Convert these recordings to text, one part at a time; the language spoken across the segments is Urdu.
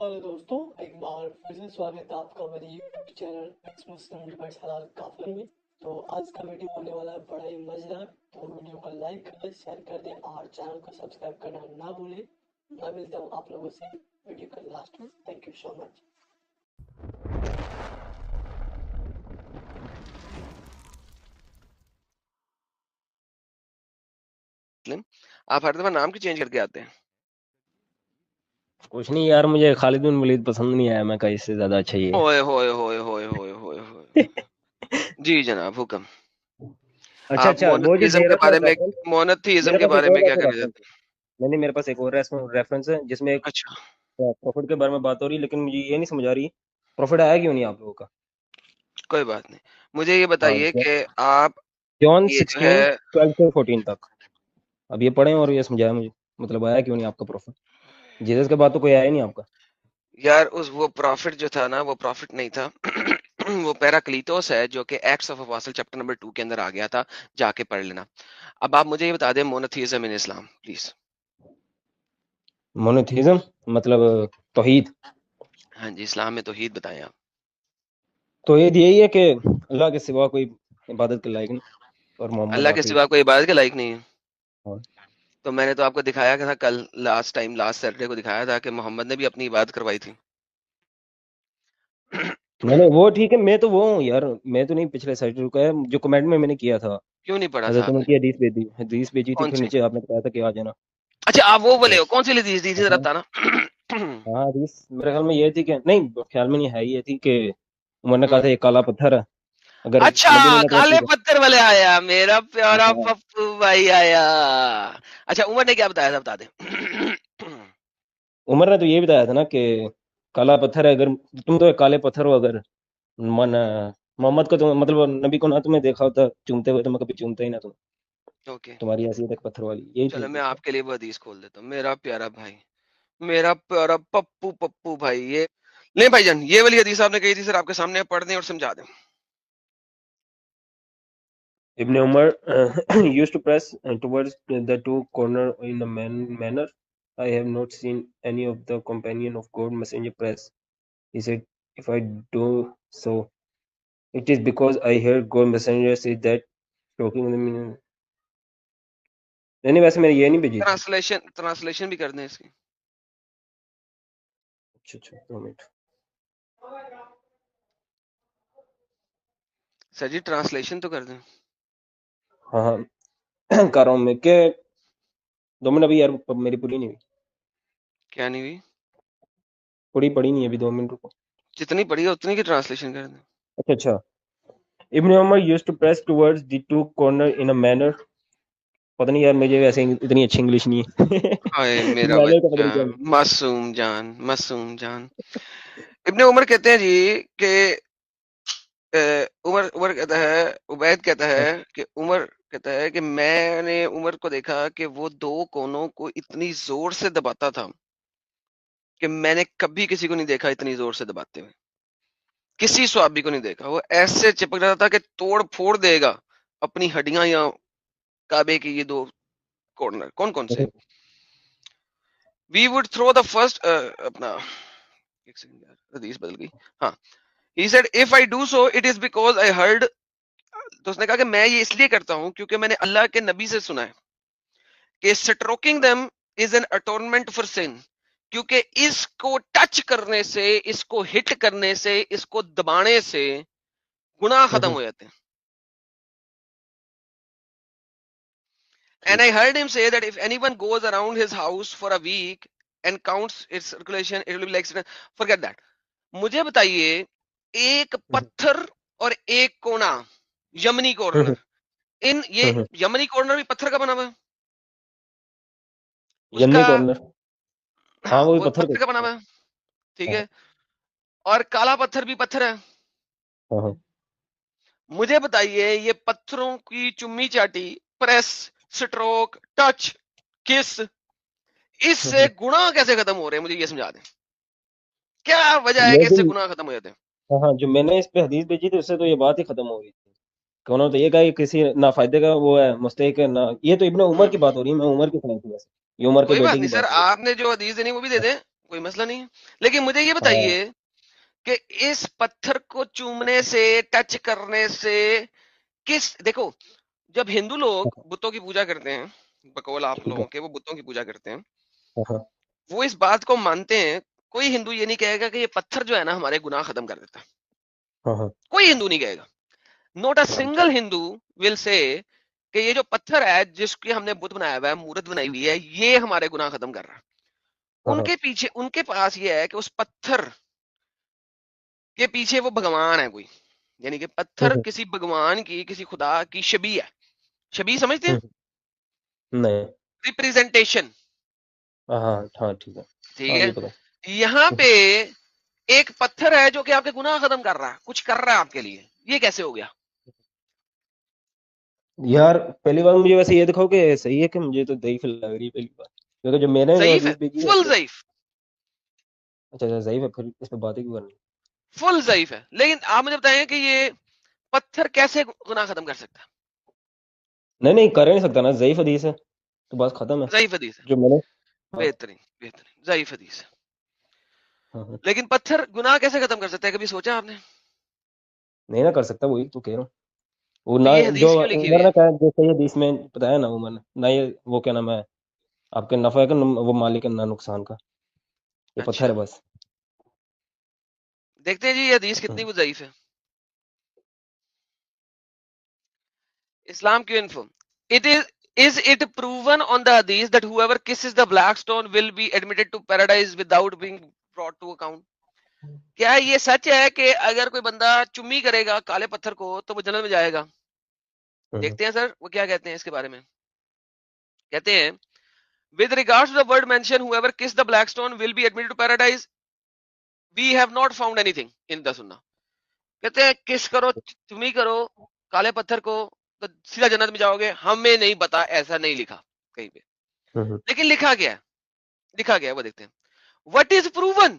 ہلو دوستوں، ایک بار پھر سے سواگت ہے آپ کا میرے یوٹیوب چینل ایکس مسلم ڈیبیٹس حلال کافر میں۔ تو آج کا ویڈیو ہونے والا ہے بڑا ہی مزیدار، تو ویڈیو کو لائک کر دیں، شیئر کر دیں اور چینل کو سبسکرائب کرنا نہ بھولیں۔ میں ملتا ہوں آپ لوگوں سے ویڈیو کے لاسٹ میں۔ تھینک یو سو مچ۔ آپ ہر دفعہ نام کی چینج کر کے آتے ہیں؟ کچھ نہیں یار، مجھے خالد بن ولید پسند نہیں آیا، میں کہا اس سے زیادہ اچھا ہی ہے۔ اوئے ہوئے ہوئے ہوئے ہوئے ہوئے ہوئے جی جناب حکم۔ اچھا آپ اچھا، وہ جو مونوتھیزم دے کے رہا تھا بارے میں ریفرنس، مونوتھیزم میرے کے پاس ایک بارے اور میں کیا ایسا کہنا ریفرنس چاہتے نہیں، میرے پاس ایک اور ریفرنس ہے جس میں ایک ہیں؟ اچھا پروفٹ کے بارے میں بات ہو رہی ہے، لیکن مجھے یہ نہیں سمجھ آ رہی پروفٹ آیا کیوں نہیں آپ لوگوں کا۔ کوئی بات نہیں، مجھے یہ ہاں، بتائیے کہ آپ جون یہ جو 16 ہے 12 سے 14 تک اب یہ پڑھیں اور یہ سمجھائیں مجھے، مطلب آیا کیوں نہیں آپ کا پروفٹ؟ جیسس کے بعد تو کوئی آیا نہیں آپ کا۔ یار وہ پروفٹ جو تھا نا، وہ پروفٹ نہیں تھا وہ پیراکلیٹوس ہے، جو کہ ایکٹس آف اپوسٹل چیپٹر نمبر 2 کے اندر آ گیا تھا، جا کے پڑھ لینا۔ اب آپ مجھے یہ بتا دیں monotheism in Islam please. Monotheism مطلب توحید۔ ہاں جی، اسلام میں توحید بتائیں آپ۔ توحید یہی ہے کہ اللہ کے سوا کوئی عبادت کے لائق نہیں اور محمد اللہ کے آخری سوا کوئی عبادت کے لائق نہیں ہے۔ ہاں۔ تو میں نے تو آپ کو دکھایا تھا کل، لاسٹ سیٹرڈے کو دکھایا تھا کہ محمد نے بھی اپنی عبادت کروائی تھی۔ میں نے وہ ٹھیک ہے، میں تو وہ ہوں یار، میں تو نہیں پچھلے سائڈ رکا ہے جو کمنٹ میں نے کیا تھا، کیوں نہیں پڑھا تھا حضرت آپ عمر نے؟ کی حدیث بھیجی تھی، کون پھر سی؟ نیچے آپ نے بتایا تھا کہ آ جانا۔ اچھا آپ وہ تو بولے ہو، کون سی حدیث دی تھی ذرا ہاں بتانا۔ ہاں، حدیث میرے خیال میں یہ تھی کہ نہیں، خیال میں نہیں ہے، یہ تھی کہ عمر نے کہا تھا یہ کالا پتھر ہے، اگر اچھا نبی نہیں نکلا کالے ٹھیک پتھر والے آیا میرا پیارا ہے۔ پپو بھائی آیا۔ اچھا عمر نے کیا بتایا تھا بتا دیں۔ عمر نے تو یہ بتایا تھا نا کہ کالا پتھر ہے، اگر تم تو ایک کالے پتھر ہو، اگر من محمد کو تو مطلب نبی کو نہ تمہیں دیکھا ہوتا چومتے ہوئے تو میں کبھی چومتا ہی نہ تم، اوکے تمہاری حیثیت ایک پتھر والی، یہی تھی چلو میں حدیث کا۔ آپ کے لیے وہ حدیث کھول دیتا ہوں، میرا پیارا بھائی، میرا پیارا پپو بھائی، یہ نہیں بھائی جان، یہ والی حدیث آپ نے کہی تھی سر، آپ کے سامنے پڑھ دیں اور سمجھا دیں۔ Ibn Umar used to press towards the two corners in a manner I have not seen any of the companion of God messenger press. He said, if I do so, it is because I heard God messenger say that talking them in... نہیں ویسے میں نے یہ نہیں بھیجی تھی۔ ٹرانسلیشن بھی کر دیں اس کی۔ اچھا دو منٹ۔ سر جی ٹرانسلیشن تو کر دیں۔ ہاں ہاں کر رہا ہوں میں، کہ 2 منٹ ابھی یار میری پوری نہیں ہوئی، کیا نہیں ہوئی؟ پوری پڑی نہیں ابھی، 2 منٹ رکو۔ جتنی پڑھی ہے اتنی کی ٹرانسلیشن کر دیں۔ اچھا ابن عمر used to press towards the two corners in a manner، پتہ نہیں یار مجھے ویسے اتنی اچھی انگلش نہیں ہے ہائے میرا manner کا پتہ بچہ، نہیں کیا معصوم جان، معصوم جان۔ ابن عمر کہتے ہیں جی کہ عمر کہتا ہے، عبید کہتا ہے۔ ہے کہ عمر کہتا ہے کہ میں نے عمر کو دیکھا کہ وہ 2 کونوں کو اتنی زور سے دباتا تھا کہ میں نے کبھی کسی کو نہیں دیکھا اتنی زور سے دباتے ہوئے، کسی صحابی کو نہیں دیکھا۔ وہ ایسے چپک جاتا تھا کہ توڑ پھوڑ دے گا اپنی ہڈیاں یا کعبے کی یہ 2 کارنر۔ کون کون سے؟ We would throw the first اپنا ایک سیکنڈ یار حدیث بدل گئی۔ ہاں he said if I do so it is because I heard، تو اس نے کہا کہ میں یہ اس لیے کرتا ہوں کیونکہ میں نے اللہ کے نبی سے سنا ہے کہ stroking them is an atonement for sin، کیونکہ اس کو ٹچ کرنے سے، اس کو ہٹ کرنے سے، اس کو دبانے سے گناہ ختم ہو جاتے ہیں۔ And I heard him say that if anyone goes around his house for a week and counts its circulation it will be like forget that۔ مجھے بتائیے ایک پتھر اور ایک کونا، یمنی کارنر، ان یہ یمنی کارنر بھی پتھر کا بنا ہوا ہے، اس یمنی کا کارنر، ہاں وہ وہ پتھر پتھر کا بنا ہوا ہے، ٹھیک ہے، اور کالا پتھر بھی پتھر ہے۔ ہاں مجھے بتائیے یہ پتھروں کی چمی چاٹی، پریس، سٹروک، ٹچ، کس، اس سے گناہ کیسے ختم ہو رہے ہیں؟ مجھے یہ سمجھا دیں کیا وجہ ہے کہ اس سے گناہ ختم ہو جاتے ہیں؟ ہاں جو میں نے اس پہ حدیث بھیجی تھی اس سے تو یہ بات ہی ختم ہو گئی تھی کہ انہوں نے تو یہ کہا کہ کسی نافائدے کا وہ ہے مستحق ہے نہ، یہ تو ابن عمر کی بات ہو رہی ہے، میں عمر کی سنائی تھی ویسے، یہ عمر کے کوئی بیٹے بات کی نہیں سر، بات ہو رہی آپ نے جو حدیث دینی وہ بھی دے دیں، کوئی مسئلہ نہیں ہے. لیکن مجھے یہ ہاں بتائیے کہ اس پتھر کو چومنے سے ٹچ کرنے سے دیکھو جب ہندو لوگ بتوں کی پوجا کرتے ہیں بقول آپ ٹھیک ہے. لوگوں کے وہ بتوں کی پوجا کرتے ہیں ہاں وہ اس بات کو مانتے ہیں. کوئی ہندو یہ نہیں کہے گا کہ یہ پتھر جو ہے نا ہمارے گناہ ختم کر دیتا ہے. ہاں ہاں کوئی ہندو نہیں کہے گا. Not a right. Single Hindu will سے کہ یہ جو پتھر ہے جس کی ہم نے بت بنایا ہوا ہے مورت بنائی ہوئی ہے یہ ہمارے گناہ ختم کر رہا ہے. ہاں ان ہاں کے پیچھے ان کے پاس یہ ہے کہ اس پتھر کے پیچھے وہ بھگوان ہے کوئی, یعنی کہ پتھر ہوں، کسی بھگوان کی کسی خدا کی شبیہ ہے. شبیہ سمجھتے ہیں, ہوں، نہیں. ریپریزنٹیشن. ہاں ہاں ہاں ٹھیک ہے. ٹھیک ہاں ہے, یہ پتا. یہاں پہ ایک پتھر ہے جو کہ آپ کے گناہ ختم کر رہا ہے, کچھ کر رہا ہے آپ کے لیے. یہ کیسے ہو گیا؟ یار پہلی بار مجھے ویسے یہ دکھاؤ کہ صحیح ہے کہ مجھے تو ضعیف لگ رہی ہے پہلی بار, کیونکہ جو میں نے جو ضعیف ہے, حدیث بھیجی ہے فل ضعیف, اچھا اچھا ضعیف ہے, پھر اس پہ بات ہی کیوں کرنی. فل ضعیف ہے. لیکن آپ مجھے بتائیں کہ یہ پتھر کیسے گناہ ختم کر سکتا ہے؟ نہیں نہیں کر ہی نہیں سکتا نا, ضعیف حدیث ہے تو بات ختم ہے. ضعیف حدیث ہے, جو میں نے ہاں بہترین بہترین ضعیف حدیث ہے. ہاں ہاں. لیکن پتھر گناہ کیسے ختم کر سکتا ہے, کبھی سوچا آپ نے؟ نہیں نہ کر سکتا, وہی تو کہہ رہا ہوں. وہ تو نہ یہ جو حدیث کیوں لکھی ہوئی عمر ہے؟ نے کہا جو صحیح حدیث میں بتایا نا عمر نے, نہ یہ وہ کیا نام ہے آپ کے نفع کا وہ مالک ہے نہ نقصان کا, یہ پتھر اچھا ہے بس. دیکھتے ہیں جی یہ حدیث کتنی وہ ضعیف ہے. اسلام کی info, it is it proven on the hadith that whoever kisses the black stone will be admitted to paradise without being brought to account? کیا یہ سچ ہے کہ اگر کوئی بندہ چمی کرے گا کالے پتھر کو تو وہ جنت میں جائے گا؟ دیکھتے ہیں سر وہ کیا کہتے ہیں اس کے بارے میں. کہتے ہیں with regards to the word mentioned whoever kiss the black stone will be admitted to paradise, we have not found anything in the sunnah. کہتے ہیں کس کرو چمی کرو کالے پتھر کو تو سیدھا جنت میں جاؤ گے, ہمیں نہیں پتا, ایسا نہیں لکھا کہیں پہ. لیکن لکھا گیا ہے, لکھا گیا ہے, وہ دیکھتے ہیں. وٹ از پروون,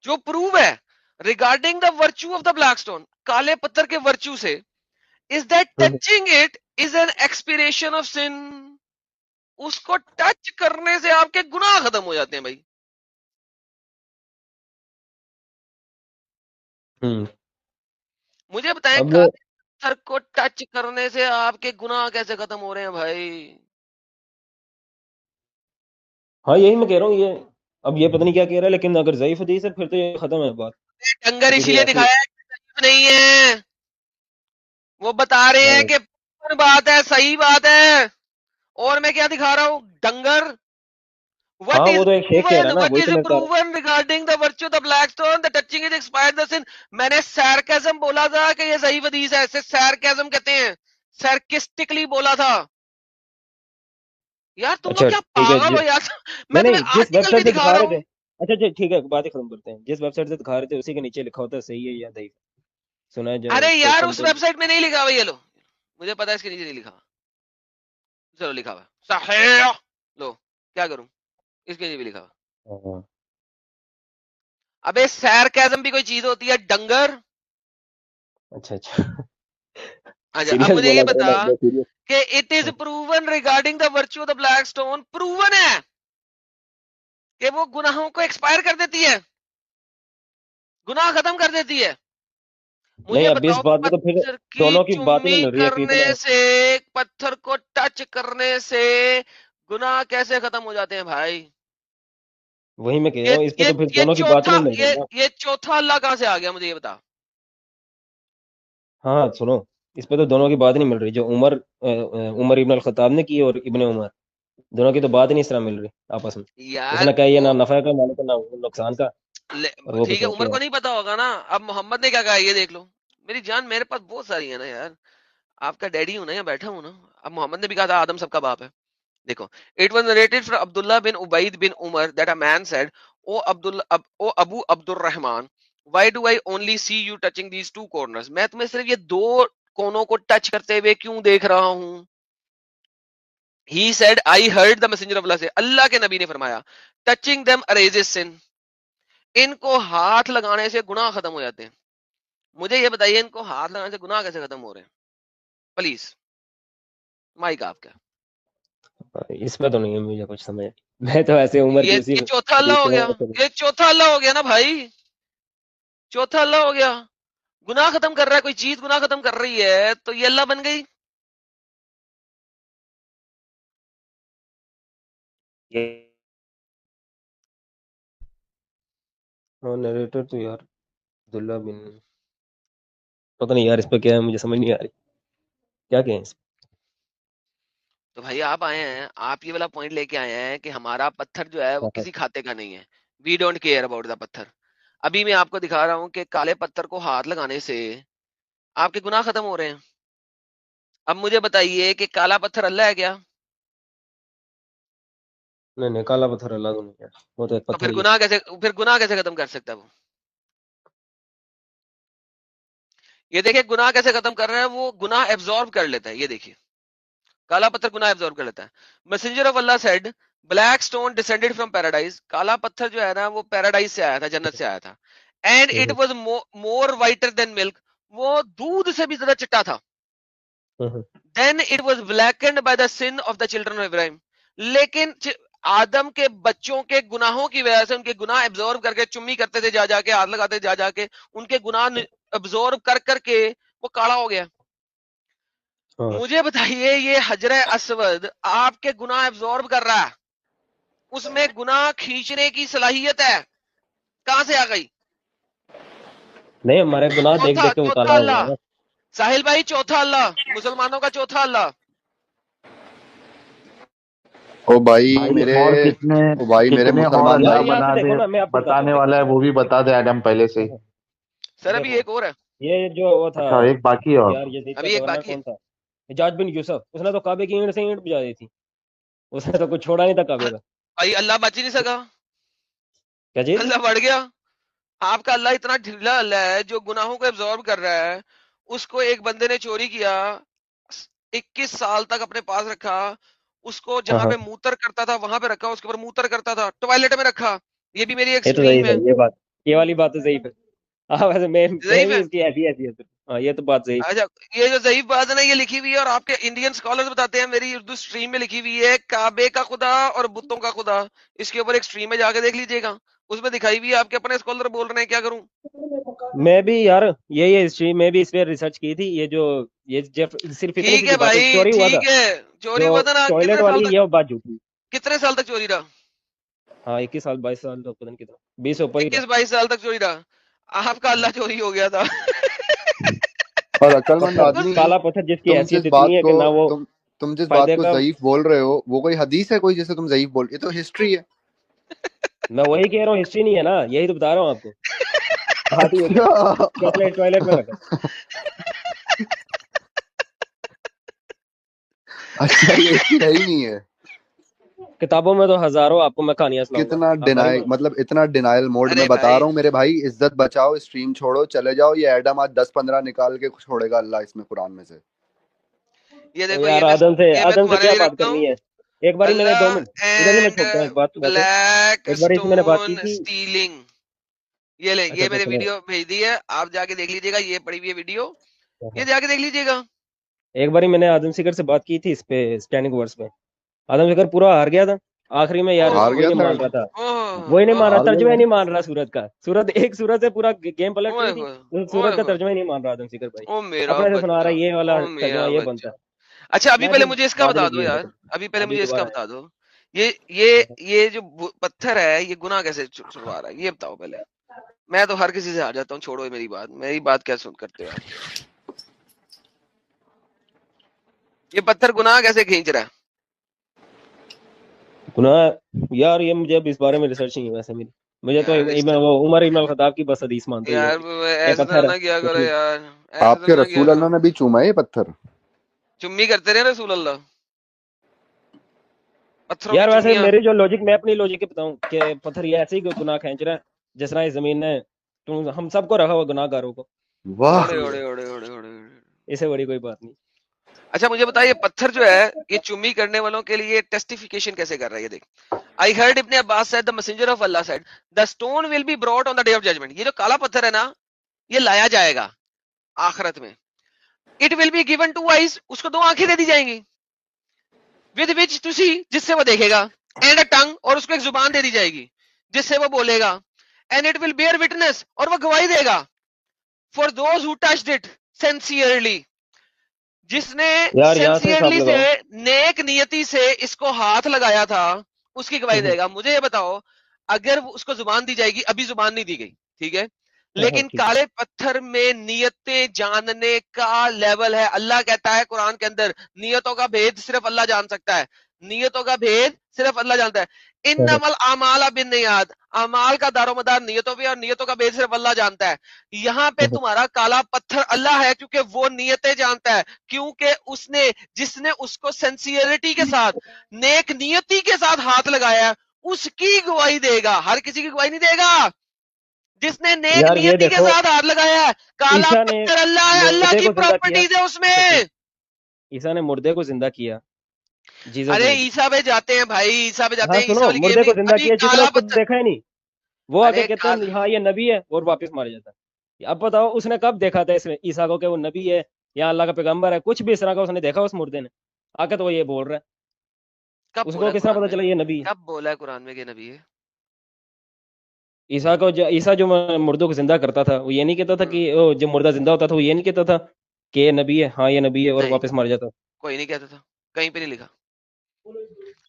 جو پروو ہے regarding the virtue of the black stone, کالے پتھر کے ورچو سے, is that touching it is an expiation of sin. اس کو ٹچ کرنے سے آپ کے گناہ ختم ہو جاتے ہیں بھائی. مجھے بتائیں اب کالے پتھر کو ٹچ کرنے سے آپ کے گناہ کیسے ختم ہو رہے ہیں بھائی؟ ہاں یہی میں کہہ رہا ہوں, یہ اب یہ پتہ نہیں کیا کہہ رہا ہے, لیکن اگر ضعیف حدیث ہے پھر تو یہ ختم ہے بات. ڈنگر اسی کسی لیے ایسی دکھایا ہے کہ ضعیف نہیں ہے, وہ بتا رہے ہیں کہ بات ہے, صحیح بات ہے, اور میں کیا دکھا رہا ہوں, ڈنگر. ہاں What is وہ تو ایک شیخ کہہ رہا ہے نا, what وہی is تو میں بتا رہا proven regarding the virtue of the black stone, the touching is expired the sin. میں نے sarcasm بولا تھا کہ یہ صحیح حدیث ہے, اسے sarcasm کہتے ہیں, sarcastically بولا تھا. یار ہوں. تم لوگ اچھا کیا ٹھیک ہے پاگل ہو یار, میں نہیں تمہیں نہیں جس ویب آرٹیکل بھی سائٹ سے دکھا دکھا رہا رہے تھے, ہوں. اچھا اچھا ٹھیک ہے بات ہی ختم کرتے ہیں. جس ویب سائٹ سے دکھا رہے تھے اسی کے نیچے لکھا ہوتا ہے صحیح ہے یا ضعیف. سنا ہے ارے یار کوشچن اس تو ویب سائٹ میں نہیں لکھا ہوا, یہ لو مجھے پتا ہے اس کے نیچے نہیں لکھا. چلو لکھا ہوا صحیح, لو کیا کروں, اس کے نیچے بھی لکھا ہوا. ہاں. ابے sarcasm بھی کوئی چیز ہوتی ہے ڈنگر. اچھا اچھا اچھا اب سیریس مجھے یہ بولا کرو بتا نا, سیریس. کہ it is proven regarding the virtue the black stone, proven ہے کہ وہ گناہوں کو ایکسپائر کر دیتی ہے, گناہ ختم کر دیتی ہے. نہیں مجھے اب اس بتاؤ بات میں تو پھر پتھر کی دونوں کی بات ہی چمی نہیں مل رہی ہے پھر کرنے اتنا. سے, پتھر کو ٹچ کرنے سے گناہ کیسے ختم ہو جاتے ہیں بھائی؟ وہی میں کہہ رہا ہوں, اس پہ تو پھر یہ دونوں کی بات ہی چوتھا نہیں مل رہی نا. یہ چوتھا اللہ کہاں سے آ گیا, مجھے یہ بتا. ہاں سنو, اس پہ تو دونوں کی بات نہیں مل رہی. جو عمر ابن الخطاب نے کی اور ابن عمر, دونوں کی تو بات ہی نہیں اس طرح مل رہی آپس میں. اس یار نے کہا یہ وہ نہ نفع کا مالک ہے نہ نقصان کا, اور وہ ٹھیک کچھ ہے, اور عمر کہہ کو رہا نہیں پتا ہوگا نا. اب محمد نے کیا کہا یہ دیکھ لو. میری جان میرے پاس بہت ساری ہے نا یار, آپ کا ڈیڈی ہوں نا, یا بیٹھا ہوں نا. اب محمد نے بھی کہا تھا آدم سب کا باپ ہے. دیکھو, it was narrated from Abdullah bin Ubaid bin Umar that a man said, O Abu Abd Al Rahman, why do I only see you touching these two corners? میں تمہیں صرف یہ دو کونوں کو ٹچ کرتے ہوئے کیوں دیکھ رہا ہوں؟ He said, I heard the messenger of Allah say, اللہ کے نبی نے فرمایا, touching them erases sin. ان کو ہاتھ لگانے سے گناہ ختم ہو جاتے ہیں. مجھے یہ بتائیے ان کو ہاتھ لگانے سے گناہ کیسے ختم ہو رہے ہیں پلیز؟ مائک آپ کا. اس پہ تو نہیں ہے مجھے کچھ سمجھ. میں تو ایسے عمر کی اسی یہ چوتھا اللہ ہو گیا، یہ چوتھا اللہ ہو گیا نا بھائی، چوتھا اللہ ہو گیا. گناہ ختم کر رہا ہے، کوئی چیز گناہ ختم کر رہی ہے تو یہ اللہ بن گئی. نریٹر تو یار عبداللہ بن، پتہ نہیں یار اس پہ کیا ہے، مجھے سمجھ نہیں آ رہی کیا کہیں اس پہ. تو بھائی آپ آئے ہیں، آپ یہ والا پوائنٹ لے کے آئے ہیں کہ ہمارا پتھر جو ہے وہ کسی کھاتے کا نہیں ہے. We don't care about the پتھر. ابھی میں آپ کو دکھا رہا ہوں کہ کالے پتھر کو ہاتھ لگانے سے آپ کے گناہ ختم ہو رہے ہیں. اب مجھے بتائیے کہ کالا پتھر اللہ ہے کیا؟ نہیں کالا پتھر اللہ تو نہیں ہے، وہ تو ایک تو پتھر ہی ہے. پھر گناہ کیسے ختم کر سکتا ہے وہ؟ یہ دیکھیں گناہ کیسے ختم کر رہا ہے، وہ گناہ ایبزارب کر لیتا ہے. یہ دیکھیے کالا پتھر گناہ ایبزارب کر لیتا ہے. Messenger of Allah said black stone descended from paradise. کالا پتھر جو ہے نا وہ پیراڈائز سے آیا تھا، جنت سے آیا تھا. And it was more whiter than milk. وہ دودھ سے بھی زیادہ چٹا تھا. Then it was blackened by the sin of the children of Ibrahim. لیکن آدم کے بچوں کے گناہوں کی وجہ سے ان کے گناہ ایبزارب کر کے چمی کرتے تھے، جا جا کے ہاتھ لگاتے جا جا کے، ان کے گناہ ایبزارب کر کر کے وہ کالا ہو گیا. مجھے بتائیے یہ حجر اسود آپ کے گناہ ایبزارب کر رہا ہے، اس میں گناہ کھینچنے کی صلاحیت ہے، کہاں سے آ گئی؟ نہیں ہمارے گناہ دیکھ دیکھ کے وہ چوتھا کالا ہو گیا اللہ نا. ساحل بھائی، چوتھا اللہ، مسلمانوں کا چوتھا اللہ. او بھائی میرے، اور او بھائی میرے کتنے اور مسلمان اللہ یار بھائی، یہاں بنا سے دے، دیکھو نا، میں آپ کو بتاتا بتانے ہوں والا ہے وہ بھی بتا دے ایڈم پہلے سے ہی. دیکھو سر ابھی دیکھو ایک اور ہے، یہ جو وہ تھا اچھا ایک باقی ہے اور یار یزید کا ابھی ایک گورنر باقی ہے. کون تھا، حجاج بن یوسف. اس نے تو کعبے کی اینٹ سے اینٹ بجا دی تھی، اس نے تو کچھ چھوڑا نہیں تھا کعبے کا. بھائی اللہ بچ ہی نہیں سکا، کیا چیز؟ اللہ بڑھ گیا. آپ کا اللہ اتنا ڈھیلا اللہ ہے جو گناہوں کو ایبزارب کر رہا ہے. اس کو ایک بندے نے چوری کیا، 21 سال تک اپنے پاس رکھا، اس کو جہاں پہ موتر کرتا تھا وہاں پہ رکھا، اس کے اوپر موتر کرتا تھا ٹوائلٹ میں رکھا. یہ بھی میری ایک یہ تو ضعیف سٹریم ہے، ہے. یہ بات، یہ والی بات تو ضعیف ہے. ہاں ویسے میں ضعیف بھی ہے. اس کی ایسی ایسی ہے. ہاں یہ تو بات ضعیف. اچھا یہ جو ضعیف بات ہے نا یہ لکھی ہوئی ہے، اور آپ کے انڈین اسکالرز بتاتے ہیں، میری اردو سٹریم میں لکھی ہوئی ہے کعبے کا خدا اور بتوں کا خدا. اس کے اوپر ایک سٹریم میں جا کے دیکھ لیجئے گا، اس میں دکھائی ہوئی ہے. آپ کے اپنے اسکالر بول رہے ہیں، کیا کروں؟ میں بھی یار یہ ہسٹری میں بھی اس پہ ریسرچ کی تھی. یہ جو یہ صرف اتنی ٹھیک سی ہے بات ہے، بھائی، چوری ہوا تھا ٹھیک ہے. چوری جو ہوا تھا نا، ٹوائلٹ کتنے سال والی، تک، یہ بات جھوٹی. کتنے سال تک چوری رہا؟ ہاں 21 سال 22 سال تو پتہ نہیں کتنا، 20 سے اوپر ہی 21-22 سال تک چوری رہا. آپ کا اللہ چوری ہو گیا تھا. اور عقل مند پتھر، آدمی، کالا پتھر جس کی تم حیثیت جس اتنی بات ہے کو کہ نہ وہ تم جس بات فائدے کو کا. ضعیف بول رہے ہو، وہ کوئی حدیث ہے کوئی جسے تم ضعیف بول، یہ تو ہسٹری ہے. میں وہی کہہ رہا ہوں، ہسٹری نہیں ہے نا، یہی تو بتا رہا ہوں آپ کو. اچھا چاکلیٹ ٹوائلٹ میں رکھا. اچھا یہ ہسٹری ہے ہی نہیں ہے. کتابوں میں تو ہزاروں آپ کو میں کہانیاں سناؤں گا. کتنا آپ ہماری ڈینائی، مطلب اتنا ڈینائل موڈ میں ارے بتا بھائی رہا ہوں میرے بھائی، عزت بچاؤ، اسٹریم چھوڑو، چلے جاؤ. یہ ایڈم آج 10-15 نکال کے چھوڑے گا اللہ اس میں قرآن میں سے. یہ دیکھو، یار آدم سے تمہارے کیا لیے بات رکھتا ہوں، کرنی ہے. ایک باری میں نے 2 منٹ اللہ ادھر ہی میں اینڈ چھوڑتا ہوں ایک بات. ویسے بلیک ایک باری اس میں نے بات کی اسٹون تھی. اسٹیلنگ. یہ لیں، اچھا یہ تو میں نے سنیں، ویڈیو بھیج دی ہے، آپ جا کے دیکھ لیجئے گا. یہ پڑی ہوئی ہے ویڈیو، یہ جا کے دیکھ لیجئے گا. ایک باری میں نے آدم سیکر سے بات کی تھی اس پہ اسٹینڈنگ ورڈز پہ. آدم سیکر پورا ہار گیا تھا آخری میں یار، ہار وہی گیا نہیں تھا، مان رہا تھا، وہی نہیں مان رہا، ہار گیا ترجمہ ہی تھا. نہیں مان رہا سورت کا. سورت ایک سورت سے پورا گیم پلٹ اوئے رہی تھی، ہوئے، اس اوئے سورت کا ہوئے، ترجمہ ہی نہیں مان رہا آدم سیکر بھائی. او میرا اپنے سے سنا رہا بچہ، ہے یہ والا او میرا ترجمہ یہ بچہ. بنتا ہے. اچھا ابھی میں پہلے پھر مجھے اس کا بعد بتا میں دو کیا یار، ابھی پہلے ابھی مجھے اس کا دوبارہ بتا دو. یہ جو پتھر ہے یہ گناہ کیسے چھڑوا رہا ہے، یہ بتاؤ پہلے. میں تو ہر کسی سے ہار جاتا ہوں، چھوڑو میری بات کیا سن کرتے ہو آپ. یہ پتھر گناہ کیسے کھینچ رہا ہے؟ گناہ یار یہ مجھے اب اس بارے میں ریسرچ نہیں ہے ویسے میری. مجھے تو وہ عمر ابن الخطاب کی بس حدیث مانتے ہیں یار یہ ایسے تو پتھر نہ کیا ہے. کرو یار، ایسے آپ تو کے نہ کیا رسول کرو. اللہ نے بھی چوما ہے یہ پتھر. چمی کرتے رہے رسول اللہ، پتھروں کی یار ویسے چمیاں. میری جو لوجک، میں اپنی لوجک بتاؤں کہ پتھر یہ ایسے ہی گناہ کھینچ رہا ہے جس طرح اس زمین نے ہم سب کو رکھا ہوا گناہ گاروں کو. واہ، اوڑے اوڑے اوڑے اوڑے اوڑے. اس سے بڑی کوئی بات نہیں. اچھا مجھے بتائیے پتھر جو ہے یہ چمی کرنے والوں کے لیے ٹیسٹیفیکیشن کیسے کر رہا ہے؟ یہ دیکھ. I heard ابن عباس said the messenger of Allah said the stone will be brought on the day of judgment. یہ جو کالا پتھر ہے نا یہ لایا جائے گا آخرت میں. It will be given 2 eyes, اس کو 2 آنکھیں دے دی جائیں گی. With which to see, جس سے وہ دیکھے گا. اینڈ اے ٹنگ, اور اس کو ایک زبان دے دی جائے گی جس سے وہ بولے گا, and it will bear witness, اور وہ گواہی دے گا, for those who touched it sincerely, جس نے یار یہاں سے حساب سینسیئرلی سے لگاؤ. نیک نیتی سے اس کو ہاتھ لگایا تھا, اس کی گواہی دے گا. مجھے یہ بتاؤ, اگر اس کو زبان دی جائے گی, ابھی زبان نہیں دی گئی, ٹھیک ہے, لیکن ٹھیک. کالے پتھر میں نیتیں جاننے کا لیول ہے. اللہ کہتا ہے قرآن کے اندر, نیتوں کا بھید صرف اللہ جان سکتا ہے, نیتوں کا بھید صرف اللہ جانتا ہے. انما الاعمال بالنیات, اعمال کا دار و مدار نیتوں پہ, اور نیتوں کا بھید صرف اللہ جانتا ہے. یہاں پہ تمہارا کالا پتھر اللہ ہے, کیونکہ وہ نیتیں جانتا ہے, کیونکہ اس نے, جس نے اس کو سینسیئرٹی کے ساتھ, نیک نیتی کے ساتھ ہاتھ لگایا ہے, اس کی گواہی دے گا. ہر کسی کی گواہی نہیں دے گا. جس نے نیک یار یہ نیتی کے دیکھو, ساتھ ہاتھ لگایا ہے, کالا عیسیٰ نے پتھر اللہ ہے, اللہ مردے کی کو زندہ کیا. پراپرٹیز ہے اس میں. عیسیٰ نے مردے کو زندہ کیا. جیسس ارے نے. عیسیٰ پہ جاتے ہیں بھائی, عیسیٰ پہ جاتے ہاں ہیں, عیسیٰ سنو, والی مردے گیم کو نہیں. زندہ ابھی کیا جس نے کالا اس کو پتھر, دیکھا ہی نہیں, وہ آگے ارے کہتا ہے ہاں یہ نبی ہے, اور واپس مار جاتا ہے. اب بتاؤ اس نے کب دیکھا تھا اس نے عیسیٰ کو کہ وہ نبی ہے یا اللہ کا پیغمبر ہے؟ کچھ بھی اس طرح کا اس نے دیکھا اس مردے نے آ کے, تو وہ یہ بول رہا ہے. کب اس بولا کو ہے کس طرح قرآن پتا میں, چلا یہ نبی ہے؟ کب بولا ہے قرآن میں کہ نبی ہے؟ عیسیٰ جو مردوں کو زندہ کرتا تھا, وہ یہ نہیں کہتا تھا کہ جب مردہ زندہ ہوتا تھا وہ یہ نہیں کہتا تھا کہ یہ نبی ہے, ہاں یہ نبی ہے, اور نہیں, واپس مار جاتا. کوئی نہیں کہتا تھا, کہیں پہ نہیں لکھا.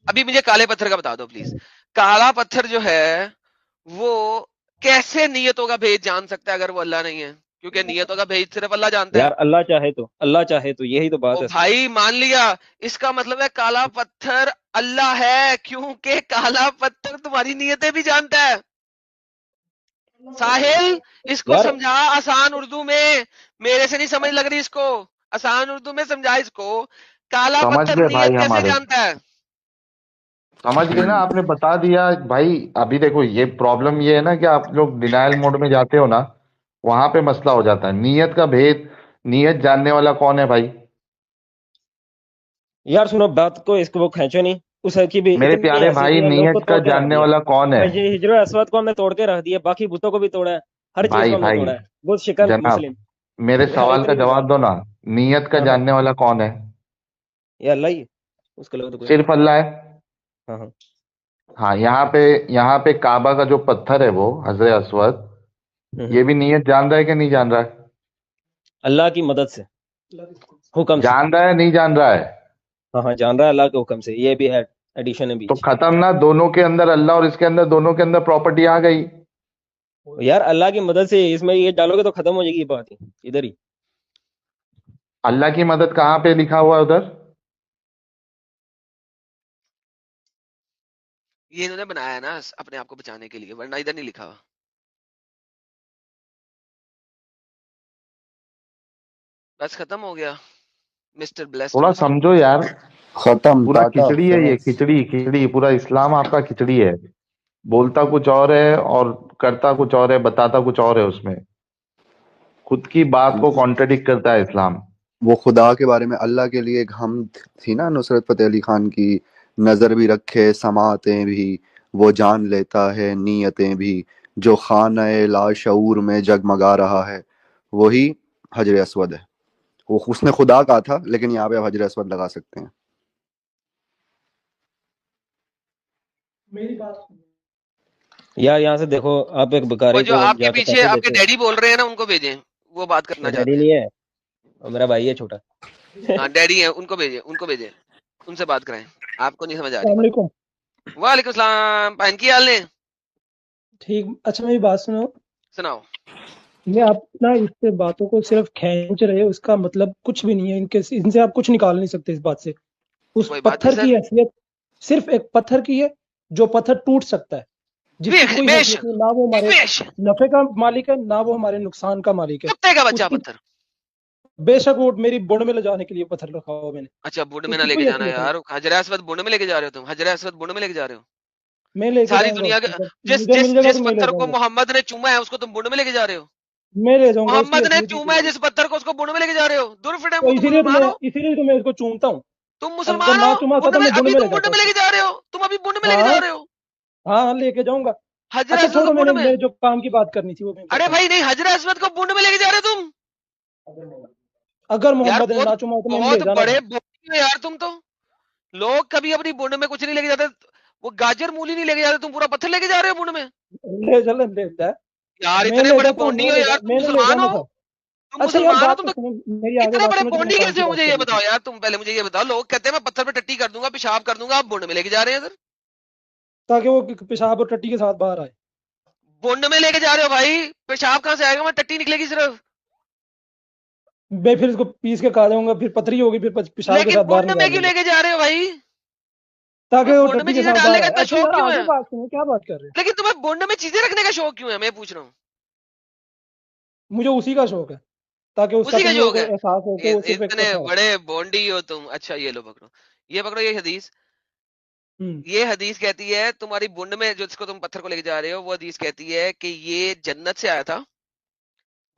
ابھی مجھے کالے پتھر کا بتا دو پلیز. کالا پتھر جو ہے وہ کیسے نیتوں کا بھید جان سکتا ہے اگر وہ اللہ نہیں ہے؟ کیونکہ نیتوں کا بھید صرف اللہ جانتا ہے. یار اللہ چاہے تو یہی تو بات او ہے. بھائی مان لیا, اس کا مطلب ہے کالا پتھر اللہ ہے, کیونکہ کالا پتھر تمہاری نیتیں بھی جانتا ہے. ساحل اس کو یار سمجھا آسان اردو میں, میرے سے نہیں سمجھ لگ رہی اس کو, آسان اردو میں سمجھا اس کو. کالا سمجھ پتھر گئے نیت بھائی کیسے ہمارے, جانتا ہے؟ سمجھ گئے نا, آپ نے بتا دیا بھائی. ابھی دیکھو یہ پرابلم یہ ہے نا کہ آپ لوگ ڈینائل موڈ میں جاتے ہو نا, وہاں پہ مسئلہ ہو جاتا ہے. نیت کا بھید, نیت جاننے والا کون ہے بھائی؟ یار سنو بات کو, اس کو وہ کھینچو نہیں. اس کی بھی میرے اتنی پیارے حیثیت بھائی, نہیں ہے, لوگ کو نیت کا توڑ کے رکھ جاننے دیا. والا کون ہے؟ ہجر اسود کو ہم نے توڑ کے رکھ دیا, باقی بتوں کو بھی توڑا ہے, ہر چیز کو بھائی ہم نے بھائی توڑا ہے. وہ شکل جناب, مسلم. میرے ہاں سوال کا اتنی بھی بات جواب دو نا. نیت کا ہاں ہاں جاننے والا کون ہے؟ یہ اللہ ہی ہے, اس کے علاوہ تو کوئی نہیں. صرف اللہ ہے. ہاں ہاں ہاں, یہاں پہ کعبہ کا جو پتھر ہے وہ حجر اسود, یہ بھی نیت جان رہا ہے کہ نہیں جان رہا ہے؟ اللہ کی مدد سے, حکم سے. جان رہا ہے نہیں جان رہا ہے؟ ہاں ہاں جان رہا ہے اللہ کے حکم سے. یہ بھی ہے ایڈیشن ہے تو بیچ. ختم نا, دونوں کے اندر اللہ اور اس کے اندر, دونوں کے اندر پراپرٹی آ گئی. یار اللہ کی مدد سے اس میں یہ ڈالو گے تو ختم ہو جائے گی یہ بات ہی ادھر ہی. اللہ کی مدد کہاں پہ لکھا ہوا ہے ادھر؟ یہ انہوں نے بنایا ہے نا اپنے آپ کو بچانے کے لیے, ورنہ ادھر نہیں لکھا ہوا. بس ختم ہو گیا مسٹر بلیسڈ تھوڑا مسلم. سمجھو یار, ختم, پورا ٹاٹا, کھچڑی ہے یہ, فنس. کھچڑی. پورا اسلام آپ کا کھچڑی ہے. بولتا کچھ اور ہے اور کرتا کچھ اور ہے, بتاتا کچھ اور ہے. اس میں خود کی بات کو کانٹرڈکٹ کرتا ہے اسلام. وہ خدا کے بارے میں اللہ کے لیے ایک حمد تھی نا نصرت فتح علی خان کی, نظر بھی رکھے سماعتیں بھی, وہ جان لیتا ہے نیتیں بھی, جو خانہ لاشعور میں جگمگا رہا ہے وہی حجر اسود ہے. وہ اس نے خدا کہا تھا, لیکن یہاں پہ آپ حجر اسود لگا سکتے ہیں. یار یہاں سے دیکھو, آپ ایک وہ بکاری جو کو آپ کے جا کے پیچھے پیسے آپ کے دیتے ڈیڈی بول رہے ہیں نا, ان کو بھیجیں, وہ بات کرنا ہو. ڈیڈی چاہتے ہیں. نہیں ہے, اور میرا بھائی ہے چھوٹا. ہاں ڈیڈی ہیں, ان کو بھیجیں, ان سے بات کرائیں. آپ کو نہیں سمجھ آ رہی. السلام علیکم. وعلیکم السلام. بہن کی حال نے ٹھیک, اچھا میری بات سنو. سناؤ. یہ آپ نا اس سے باتوں کو صرف کھینچ رہے ہو, اس کا مطلب کچھ بھی نہیں ہے. ان سے آپ کچھ نکال نہیں سکتے اس بات سے. اس کوئی بات نہیں پتھر سر, کی حیثیت صرف ایک پتھر کی ہے جو پتھر ٹوٹ سکتا ہے, جس کی کوئی بے حیثیت شک نہیں. نہ وہ ہمارے بے شک نفع کا مالک ہے, نہ وہ ہمارے نقصان کا مالک ہے. کتے کا اس بچہ کی پتھر. بے شک وہ میری بڑ میں لے جانے کے لیے پتھر رکھا ہوا میں نے. اچھا بڈ میں اس نہ کی لے کے کوئی جانا حیثیت نہیں. یار, حجر اسود بڈ میں لے کے جا رہے ہو تم, حجر اسود بڈ میں لے کے جا رہے ہو. میں لے کے ساری جاؤں گا دنیا اس کے کو, جس مجھے جس مل جائے گا جس تو میں لے پتھر کو جاؤں گا. محمد نے چوما ہے اس کو تم بڈ میں لے کے جا رہے ہو. میں لے جاؤں گا, اس کی محمد نے حیثیت ہی چوما ہے جس پتھر کو, اس کو بڈ میں لے کے جا رہے ہو. دور فٹے تو منہ, تم مسلمان ہو, اسی لیے تو میں اس کو چومتا ہوں. تم اگر مسلمان نہ ہو. چوما ہوتا بڈ تو میں میں بن ابھی میں لے تم بڈ جاتا میں اس لے کو. کے جا رہے ہو, تم ابھی بڈ میں لے کے ہاں جا رہے ہو. ہاں لے کے جاؤں گا. حجر اچھا اسود چھوڑو, کو بڈ میں, میں جو کام کی بات کرنی تھی وہ میں ارے کرتا ہوں. بھائی نہیں, حجر اسود کو بڈ میں لے کے جا رہے ہو تم. اگر یار محمد نے بہت نہ چوما ہو تو میں لے بہت جانا بڑے تھا. بولی ہو یار تم تو. لوگ کبھی اپنی بڈ میں کچھ نہیں لے کے جاتے. وہ گاجر مولی نہیں لے کے جا رہے, تم پورا پتھر لے کے جا رہے ہو منڈ میں. لے چلن دیتا ہے, یار میں اتنے لے بڑے جاتا ہوں, پونڈی ہو یار, تم میں نے لے مسلمان جانا ہو, تھا. تم اچھا یار مسلمان ہو, بات تم تو تو سنو, میری آگے اتنے بات بڑے سنو جو پونڈی مقام کیسے کی ہو, بات مجھے یہ کرنی تھی. بتاؤ یار, تم پہلے مجھے یہ بتاؤ, لوگ کہتے ہیں میں پتھر پہ ٹٹی کر دوں گا, پیشاب کر دوں گا, آپ بونڈ میں لے کے جا رہے ہیں ادھر, تاکہ وہ پیشاب اور ٹٹی کے ساتھ باہر آئے. بونڈ میں لے کے جا رہے ہو بھائی, پیشاب کہاں سے آئے گا, میں ٹٹی نکلے گی صرف, میں پھر اس کو پیس کے کھا جاؤں گا, پھر پتھری ہوگی, پھر پیشاب کے لیکن ساتھ باہر بونڈ میں نکال کیوں دوں گا لے کے جا رہے ہو بھائی, تاکہ تمہیں وہ بونڈ میں ٹٹی کے چیزیں ساتھ ڈالنے باہر کا آئے. اتنا اچھا شوق یار کیوں ہے, آگے بات سنو, کیا بات کر رہے ہیں. لیکن تمہیں بونڈ میں چیزیں رکھنے کا شوق کیوں ہے, میں پوچھ رہا ہوں, مجھے اسی کا شوق ہے, تاکہ اس کا اسی کا تم لوگوں شوق کو ہے, احساس ہو کہ وہ صرف ایک اتنے پتھر ہے. بڑے بونڈی ہو تم. اچھا یہ لو پکڑو, یہ پکڑو, یہ حدیث, ہوں, یہ حدیث کہتی ہے تمہاری بونڈ میں جس کو تم پتھر کو لے کے جا رہے ہو, وہ حدیث کہتی ہے کہ یہ جنت سے آیا تھا,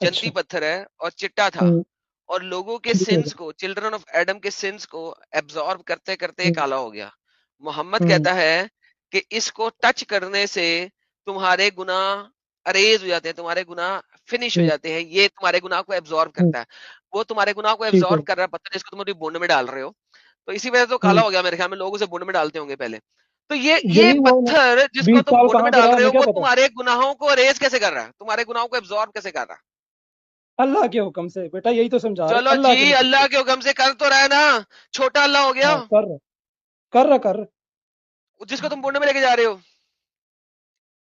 جنتی اچھا, پتھر ہے اور چٹا تھا, ہوں, اور لوگوں کے ٹھیک ہے, سنس کو, چلڈرن آف ایڈم کے سنس کو ایبزارب کرتے کرتے ہوں, کالا ہو گیا. محمد ہوں, کہتا ہے کہ اس کو ٹچ کرنے سے تمہارے گناہ اریز ہو جاتے ہیں, تمہارے گناہ فنش ہو ہوں, جاتے ہیں, یہ تمہارے گناہ کو ایبزارب ہوں, کرتا ہے, وہ تمہارے گناہ کو ٹھیک ہے, ایبزارب کر رہا ہے پتھر, اس کو تم اپنی بونڈ میں ڈال رہے ہو, تو اسی وجہ سے تو ہوں. کالا ہو گیا میرے خیال میں, لوگ اسے بونڈ میں ڈالتے ہوں گے پہلے. تو یہ یہی وہ پتھر جس کو 20 تم سال بونڈ کہاں میں سے ڈال رہا رہے ہو, مجھے وہ کیا پتا. تمہارے گناہوں کو اریز کیسے کر رہا ہے, تمہارے گناہوں کو ایبزارب کیسے کر رہا ہے. اللہ کے حکم سے بیٹا, یہی تو سمجھا رہے, چلو اللہ کے جی, حکم سے. اللہ کے حکم سے کر تو رہا ہے نا, چھوٹا اللہ ہو گیا ہاں کر رہا, کر رہا. جس کو تم بونڈ میں لے کے جا رہے ہو.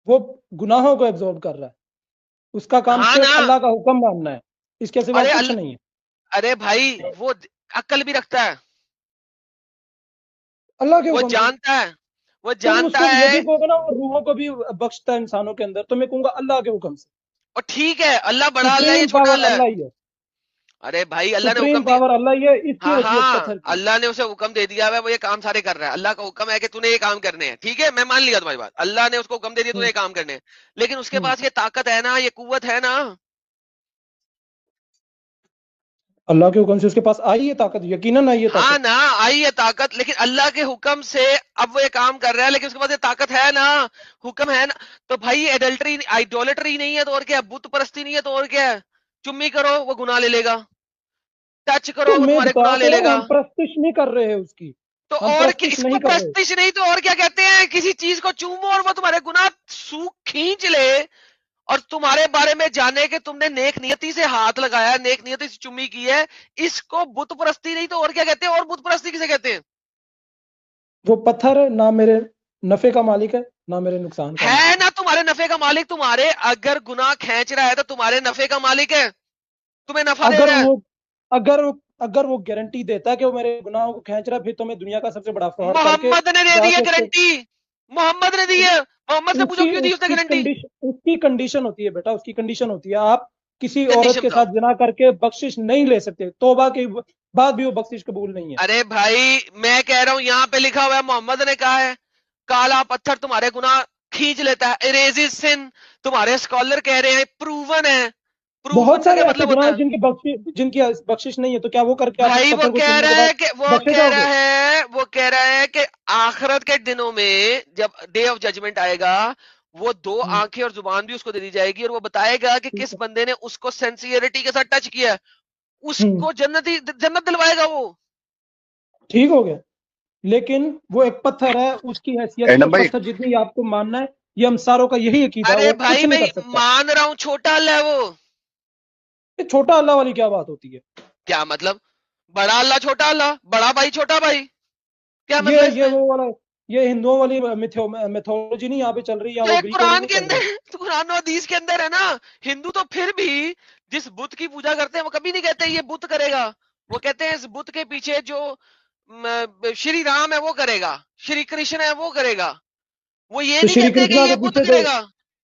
وہ گناہوں کو ایبزارب کر رہا ہے, اس کا کام ہاں نا, صرف اللہ کا حکم ماننا ہے, اس کے سوا ارے کچھ نہیں ہے. ارے بھائی وہ عقل بھی رکھتا ہے, اللہ کے وہ حکم سے. جانتا ہے, وہ تم اس جانتا کو یہ ہے. بھی کہو گے نا, وہ روحوں کو بھی بخشتا ہے انسانوں کے اندر, تو میں کہوں گا اللہ کے حکم سے. اور ٹھیک ہے, اللہ بڑا اللہ ہے, یہ سپریم چھوٹا پاور اللہ ہے. اللہ ہی ہے, ارے بھائی اللہ نے سپریم حکم دیا, پاور اللہ ہی ہے, اس کی ہاں حیثیت ہاں, پتھر کی. اللہ نے اسے حکم دے دیا ہے, وہ یہ کام سارے کر رہا ہے, اللہ کا حکم ہے کہ تو نے یہ کام کرنے ہیں, ٹھیک ہے, میں مان لیا تمہاری بات, اللہ نے اس کو حکم دے دیا تو ہوں, یہ کام کرنے ہیں, لیکن اس کے ہوں. پاس یہ طاقت ہے نا, یہ قوت ہے نا. اللہ کے حکم سے اس کے پاس آئی ہے طاقت, یقیناً آئی ہے ہاں طاقت. نا, آئی ہے طاقت, لیکن اللہ کے حکم سے اب وہ یہ کام کر رہا ہے, لیکن اس کے پاس یہ طاقت ہے نا, حکم ہے نا. تو بھائی ایڈلٹری, آئیڈولٹری نہیں ہے تو اور کیا, بت پرستی نہیں ہے تو اور کیا ہے, چمی کرو وہ گناہ لے لے گا, ٹچ کرو تو وہ میں تمہارے بتا گناہ لے تو لے رہا ہوں, گا. ہم پرستش نہیں کر رہے ہیں اس کی, تو ہم اور کیا, پرستش اس کو نہیں کر رہے. پرستش نہیں تو اور کیا کہتے ہیں, کسی چیز کو چومو اور وہ تمہارے گناہ کھینچ لے, اور تمہارے بارے میں جانے کہ تم نے نیک نیتی سے ہاتھ لگایا, نیک نیتی سے چمی کی ہے, اس کو بت پرستی نہیں تو اور کیا کہتے ہیں. اور بت پرستی کسے کہتے ہیں؟ وہ پتھر ہے, نہ میرے نفع کا مالک ہے نہ میرے نقصان کا ہے مالک. نا تمہارے نفع کا مالک, تمہارے اگر گناہ کھینچ رہا ہے تو تمہارے نفع کا مالک ہے, تمہیں نفع دے اگر رہا ہے. وہ اگر اگر وہ گارنٹی دیتا ہے کہ وہ میرے گناہوں کو کھینچ رہا ہے, پھر تو میں دنیا کا سب سے بڑا فراڈ کر کے محمد نے دے جا دی ہے کے اس گارنٹی, محمد نے دی ہے, محمد سے اس پوچھو کی کیوں دی اس نے گارنٹی. اس کی کنڈیشن ہوتی ہے بیٹا, اس کی کنڈیشن ہوتی ہے, آپ کسی عورت کنڈیشن کے بتاؤ. ساتھ زنا کر کے بخشش نہیں لے سکتے, توبہ کے بعد بھی وہ بخشش قبول نہیں ہے. ارے بھائی میں کہہ رہا ہوں, یہاں پہ لکھا ہوا ہے, محمد نے کہا ہے کالا پتھر تمہارے گناہ کھینچ لیتا ہے, اریزز سن, تمہارے اسکالر کہہ رہے ہیں پروون ہے. بہت پروون کا سارے کیا ایسے مطلب گناہ ہوتا ہیں ہے جن کی بخشش نہیں ہے, تو کیا وہ کر کے آپ اس بھائی؟ وہ پتھر کو کہہ چومنے کے رہا بعد ہے کہ بخشے جاؤ گے؟ وہ کہہ رہا ہے کہ آخرت کے دنوں میں جب ڈے آف ججمنٹ آئے گا, وہ دو ہوں، آنکھیں اور زبان بھی اس کو دے دی جائے گی, اور وہ بتائے گا کہ ٹھیک کس ہے. بندے نے اس کو سینسیئرٹی کے ساتھ ٹچ کیا ہے, اس ہوں، کو جنت دلوائے گا وہ. ٹھیک ہو گیا. لیکن وہ ایک پتھر ہے, اس کی حیثیت یہ ایڈم بھائی پتھر جتنی آپ کو ماننا ہے, یہ ہم ساروں کا یہی عقیدہ ہے, ارے وہ کچھ بھائی نہیں میں کر سکتا. مان رہا ہوں چھوٹا اللہ ہے وہ. یہ چھوٹا اللہ والی کیا بات ہوتی ہے؟ کیا مطلب, بڑا اللہ چھوٹا اللہ, بڑا بھائی چھوٹا بھائی, کیا یہ مسئلہ اس یہ میں؟ وہ والا, یہ ہندوؤں والی میتھولوجی نہیں یہاں پہ چل رہی, یا وہ یہ گریکوں والی قرآن نہیں کے چل رہی. اندر, قرآن و حدیث کے اندر ہے نا. ہندو تو پھر بھی جس بت کی پوجا کرتے ہیں وہ کبھی نہیں کہتے یہ بت کرے گا, وہ کہتے ہیں اس بت کے پیچھے جو شری رام ہے وہ کرے گا, شری کرشن ہے وہ کرے گا, وہ یہ تو نہیں شری کہتے کہ کرشنا یہ کے بت پیچھے تو کرے گا.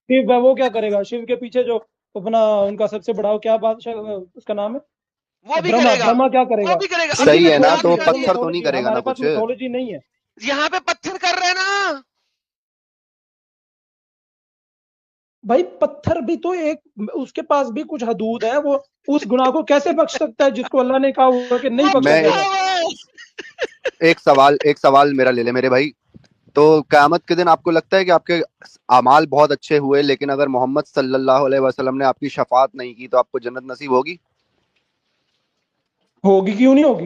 شیو وہ کیا کرے گا؟ شیو کے پیچھے جو اپنا ان کا سب سے بڑا کیا بادشاہ, اس کا نام وہ ہے بھی برہما, کرے گا, برہما کیا کرے وہ گا؟ بھی کرے گا. ان کی ابھی صحیح میں ہے نا, قرآن میتھولوجی تو ہے, دکھا وہ دیا, پتھر تو نہیں میتھولوجی ہے, کرے گا نا ہمارے پاس کچھ. میتھولوجی نہیں ہے. یہاں پہ پتھر کر رہے ہیں نا. بھائی پتھر بھی تو ایک, اس کے پاس بھی کچھ حدود ہے, وہ اس گناہ کو کیسے بخش سکتا ہے جس کو اللہ نے کہا ہوا کہ نہیں وہ بخشا میں جائے لکھا گا؟ ہوا ہے. ایک سوال میرا لے لے میرے بھائی. تو قیامت کے دن آپ کو لگتا ہے کہ آپ کے اعمال بہت اچھے ہوئے, لیکن اگر محمد صلی اللہ علیہ وسلم نے آپ کی شفاعت نہیں کی تو آپ کو جنت نصیب ہوگی؟ ہوگی, کیوں نہیں ہوگی؟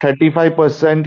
35%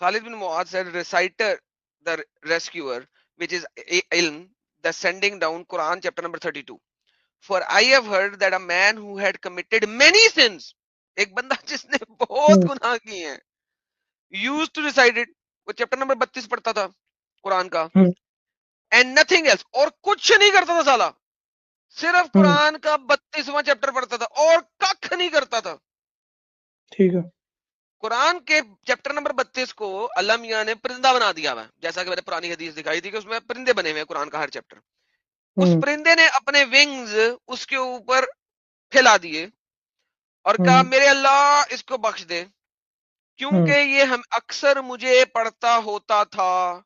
Khalid bin Mu'adh said, reciter, the rescuer, which is ilm, the sending down Quran chapter number 32. For I have heard that a man who had committed many sins, ایک بندہ جس نے بہت گناہ کیے ہیں, used to recite it, وہ چیپٹر نمبر 32 پڑھتا تھا قرآن کا, and nothing else, اور کچھ نہیں کرتا تھا سالا, صرف قرآن کا 32واں چیپٹر پڑھتا تھا اور ککھ نہیں کرتا تھا. ٹھیک ہے. قرآن کے چیپٹر نمبر 32 کو اللہ میاں نے پرندہ بنا دیا ہوا ہے, جیسا کہ میں نے پرانی حدیث دکھائی تھی کہ اس میں پرندے بنے ہوئے ہیں قرآن کا ہر چیپٹر. اس پرندے نے اپنے ونگز اس کے اوپر پھیلا دیے اور کہا میرے اللہ اس کو بخش دے, کیونکہ یہ ہم اکثر مجھے پڑھتا ہوتا تھا,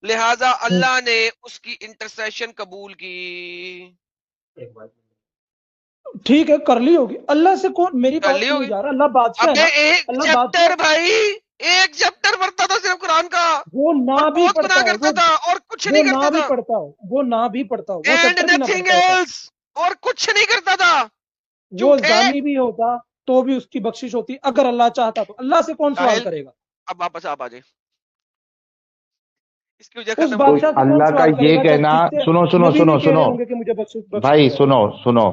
لہذا اللہ نے اس کی انٹرسیشن قبول کی. ٹھیک ہے, کر لی ہوگی. اللہ سے کون, میری بات نہیں جا رہا, اللہ بادشاہ ہے. ایک چیپٹر بھائی, ایک چیپٹر پڑھتا تھا صرف قرآن کا, وہ نہ بھی پڑھتا کرتا تھا اور کچھ نہیں کرتا تھا, وہ نہ بھی پڑھتا ہو, اینڈ نتھنگ ایلس, اور کچھ نہیں کرتا تھا. وہ زانی بھی ہوتا تو بھی اس کی بخشش ہوتی اگر اللہ چاہتا تو. اللہ سے کون سوال کرے گا؟ اب واپس آپ آ جائیں. اللہ کا یہ کہنا, سنو بھائی, سنو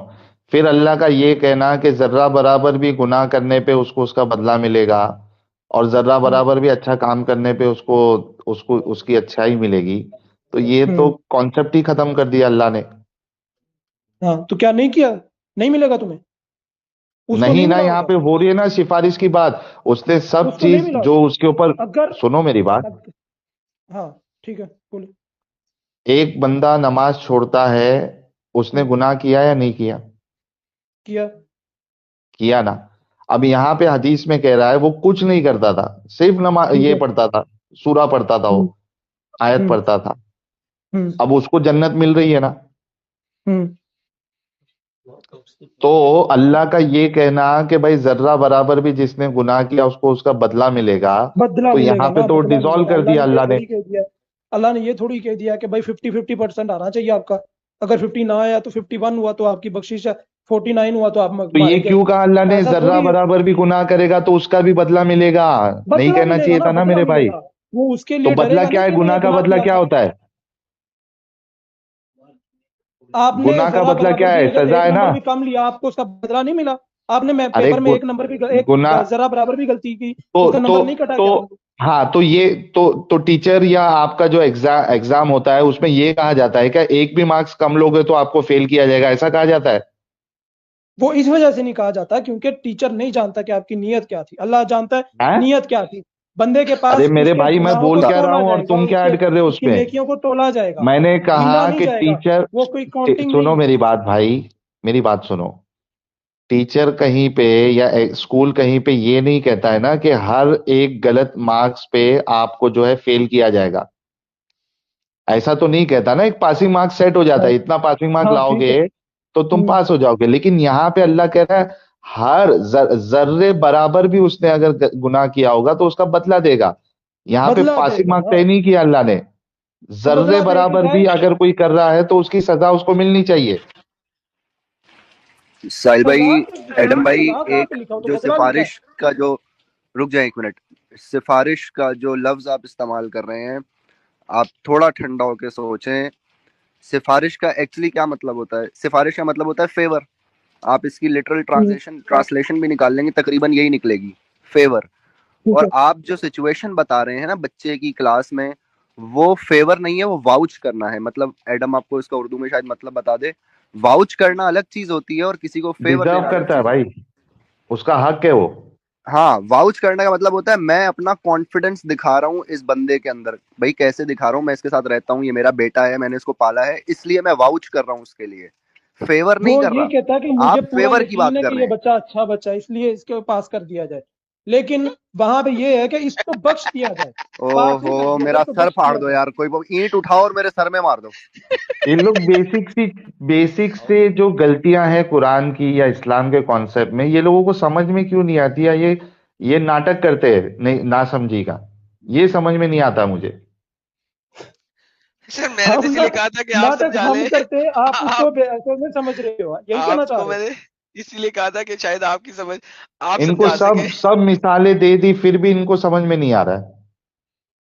پھر اللہ کا یہ کہنا کہ ذرہ برابر بھی گناہ کرنے پہ اس کو اس کا بدلہ ملے گا, اور ذرہ برابر بھی اچھا کام کرنے پہ اس کی اچھائی ملے گی, تو یہ تو کانسیپٹ ہی ختم کر دیا اللہ نے. ہاں تو کیا نہیں کیا, نہیں ملے گا تمہیں؟ نہیں نا, یہاں پہ ہو رہی ہے نا سفارش کی بات. اس نے سب چیز جو اس کے اوپر, سنو میری بات. ہاں ٹھیک ہے بولو. ایک بندہ نماز چھوڑتا ہے, اس نے گناہ کیا یا نہیں کیا؟ کیا نا. اب یہاں پہ حدیث میں کہہ رہا ہے وہ کچھ نہیں کرتا تھا, صرف نماز یہ پڑھتا تھا, سورہ پڑھتا تھا, وہ آیت پڑھتا تھا, اب اس کو جنت مل رہی ہے نا. تو اللہ کا یہ کہنا کہ بھائی ذرہ برابر بھی جس نے گناہ کیا اس کو اس کا بدلہ ملے گا, تو یہاں پہ تو ڈیزالو کر دیا اللہ نے. اللہ نے یہ تھوڑی کہہ دیا کہ بھائی 50% آنا چاہیے آپ کا, اگر 50 نہ آیا تو 51 ہوا تو آپ کی بخشش ہے, 49 ہوا تو آپ تو یہ کیوں کہا اللہ نے ذرہ برابر بھی گناہ کرے گا تو اس کا بھی بدلہ ملے گا؟ نہیں کہنا چاہیے تھا نا میرے بھائی. وہ اس کے لیے تو بدلہ کیا ہے, گناہ کا بدلہ کیا ہوتا ہے؟ گناہ کا بدلہ کیا ہے؟ سزا ہے نا. کم لیا, آپ کو اس کا بدلہ نہیں ملا. آپ نے پیپر میں ایک نمبر بھی ذرا برابر بھی غلطی کی, اس کا نمبر نہیں کٹا گیا. ہاں تو یہ تو ٹیچر یا آپ کا جو ایگزام ہوتا ہے اس میں یہ کہا جاتا ہے کہ ایک بھی مارکس کم لوگے تو آپ کو فیل کیا جائے گا, ایسا کہا جاتا ہے؟ وہ اس وجہ سے نہیں کہا جاتا کیونکہ ٹیچر نہیں جانتا کہ آپ کی نیت کیا تھی, اللہ جانتا ہے نیت کیا تھی. بندے کے پاس, ارے میرے بھائی میں بول کیا رہا ہوں اور تم کیا ایڈ کر رہے ہو اس میں. نیکیوں کو تولا جائے گا. میں نے کہا کہ ٹیچر, وہ کوئی کاؤنٹنگ, سنو میری بات بھائی, میری بات سنو. ٹیچر کہیں پہ یا اسکول کہیں پہ یہ نہیں کہتا ہے نا کہ ہر ایک غلط مارکس پہ آپ کو جو ہے فیل کیا جائے گا, ایسا تو نہیں کہتا نا. ایک پاسنگ مارکس سیٹ ہو جاتا ہے, اتنا پاسنگ مارک لاؤ گے تو تم پاس ہو جاؤ گے. لیکن یہاں پہ اللہ کہہ رہا ہے ہر ذرے برابر بھی اس نے اگر گناہ کیا ہوگا تو اس کا بدلہ دے گا. یہاں پہ پاسنگ مارک طے نہیں کیا اللہ نے, ذرے برابر بھی اگر کوئی کر رہا ہے تو اس کی سزا اس کو ملنی چاہیے. ساحل بھائی, ایڈم بھائی, ایک جو سفارش کا جو, رک جائیں ایک منٹ, سفارش کا جو لفظ آپ استعمال کر رہے ہیں, آپ تھوڑا ٹھنڈا ہو کے سوچیں. سفارش کا ایکچولی کیا مطلب ہوتا ہے؟ سفارش کا مطلب ہوتا ہے فیور. آپ اس کی لٹرل ٹرانسلیشن بھی نکال لیں گے, تقریباً یہی نکلے گی, فیور. اور آپ جو سچویشن بتا رہے ہیں نا بچے کی کلاس میں, وہ فیور نہیں ہے, وہ واؤچ کرنا ہے. مطلب ایڈم آپ کو اس کا اردو میں شاید مطلب بتا دے. واؤچ کرنا الگ چیز ہوتی ہے اور کسی کو فیور دینا کرتا ہے بھائی, اس کا حق ہے وہ. ہاں, واؤچ کرنے کا مطلب ہوتا ہے میں اپنا کانفیڈنس دکھا رہا ہوں اس بندے کے اندر. بھائی کیسے دکھا رہا ہوں؟ میں اس کے ساتھ رہتا ہوں, یہ میرا بیٹا ہے, میں نے اس کو پالا ہے, اس لیے میں واؤچ کر رہا ہوں اس کے لیے, فیور نہیں کر رہا. یہ کہتا کہ مجھے فیور کی بات کر رہے ہیں, یہ بچہ اچھا بچہ اس لیے اس کے پاس کر دیا جائے. لیکن وہاں پہ یہ ہے کہ اس کو بخش دیا جائے. اوہو, میرا سر پھاڑ دو یار, کوئی اینٹ اٹھاؤ اور میرے سر میں مار دو. ان لوگ بیسک سے جو غلطیاں ہیں قرآن کی یا اسلام کے کانسیپٹ میں, یہ لوگوں کو سمجھ میں کیوں نہیں آتی, یا یہ ناٹک کرتے ہیں نہیں نا سمجھی کا, یہ سمجھ میں نہیں آتا مجھے. سر میں نے تو اس لیے کہا تھا کہ آپ سمجھا لیں, آپ اس کو سمجھ رہے ہو, یہی کہنا چاہ رہے. میں نے اسی لیے کہا تھا کہ شاید آپ کی سمجھ, آپ ان کو سب مثالیں دے دی پھر بھی ان کو سمجھ میں نہیں آ رہا ہے.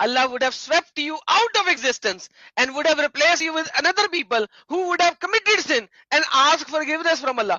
Allah would have swept you out of existence and would have replaced you with another people who would have committed sin and asked forgiveness from Allah.